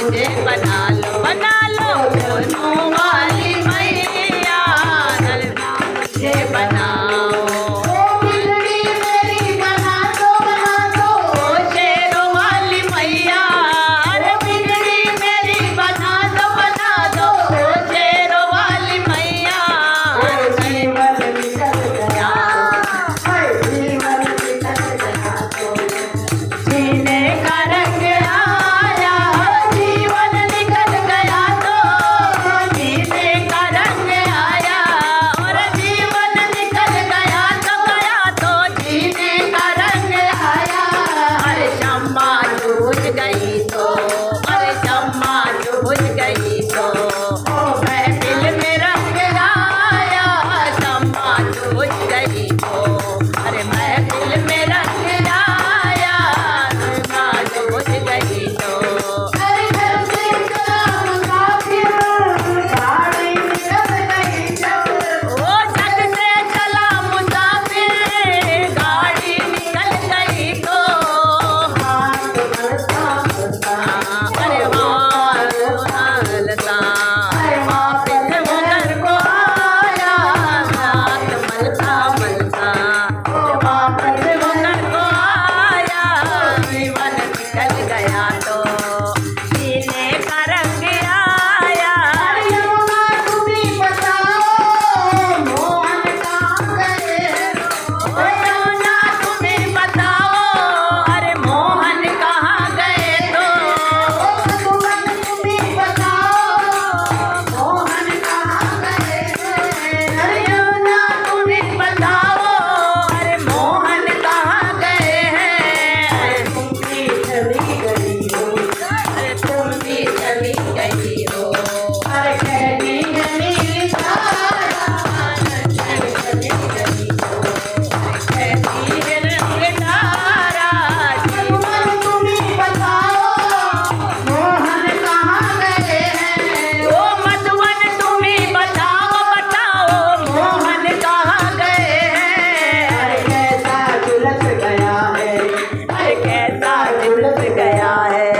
मुझे बना लो दोनों वाली मैया ललना मुझे बनाओ। शेरों वाली मैया अरे बिगड़ी मेरी बना दो शेरों वाली मैया। जीवन निकल गया जीने का रंग आया, जीवन निकल गया तो जीने का रंग आया, और जीवन निकल गया तो जीने का रंग आया। अरे शम्मा बुझ गई तो अरे शम्मा बुझ गई तो महफिल में रंग आया। शम्मा बुझ गई तो अरे महफिल में रंग आया। शम्मा बुझ गई तो अरे घर से चला मुसाफिर गाड़ी निकल गई जब। ओ जग से चला मुसाफिर गाड़ी निकल गई तो हाथ बढ़ता बढ़ता अरे हालता वापिस वो घर को आया। हाथ मलता मलता वापस वो घर को आया। जीवन निकल गया तो जीने का रंग आया। अरे यमुना तुम्हीं बताओ मोहन कहाँ गए। ओ यमुना तुम्हें बताओ अरे मोहन कहाँ गए तो मधुवन तुम्हीं बताओ मोहन कहाँ गए। अरे यमुना तुम्हें बताओ अरे मोहन कहाँ गए हैं। तुम भी चली गई हो। अरे तुम भी चली गई हो। अरे कहती है नीली तारा चली गई हो। कहती है रंग तारा। मधुवन तुम्हीं बताओ मोहन कहाँ गए हैं। ओ मधुवन तुम्हें बताओ मोहन कहाँ गए हैं। अरे कैसा झुलस गया है। अरे कैसा झुलस गया है।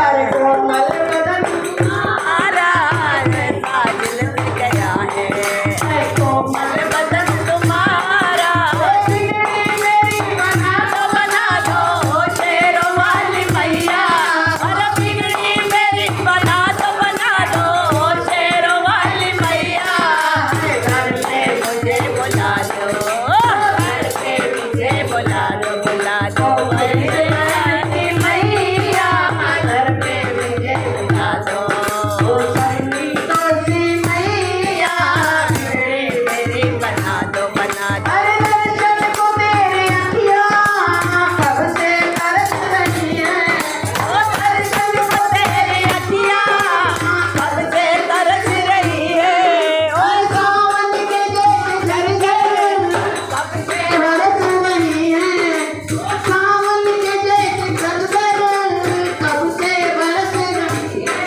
अरे कोमल बदन आरा कैसा झुलस गया है। कोमल बदन तुम्हारा बिगड़ी मेरी बना बना दो शेरों वाली मैया। अरे बिगड़ी मेरी बना दो शेरों वाली मैया। घर पे मुझे बुला लो घर पे मुझे बुला लो शेरों वाली मैया। घर पे मुझे बुला दो संगीतों सी मैया। मेरी बना दो अरे दर्शन को मेरी अखियाँ कब से तरस रही हैं। ओ दर्शन को तेरी अखियाँ कब से तरस रही है। ओ सावन के जैसे झरझर कब से बरस रही हैं। सावन के जैसे झरझर कब से बरस रही हैं।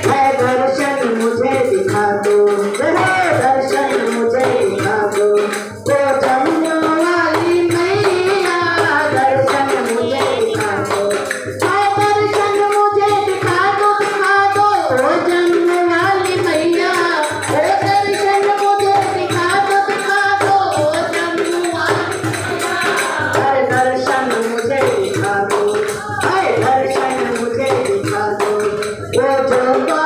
है दर्शन मुझे दिखा दो। है दर्शन मुझे दिखा दो। वो जमुना वाली मैया दर्शन मुझे दिखा दो। है दर्शन मुझे दिखा दो वो जमुना वाली मैया। है दर्शन मुझे दिखा दो वो जमुना वाली मैया। हर दर्शन मुझे दिखा दो। हर दर्शन मुझे दिखा दो वो जमुना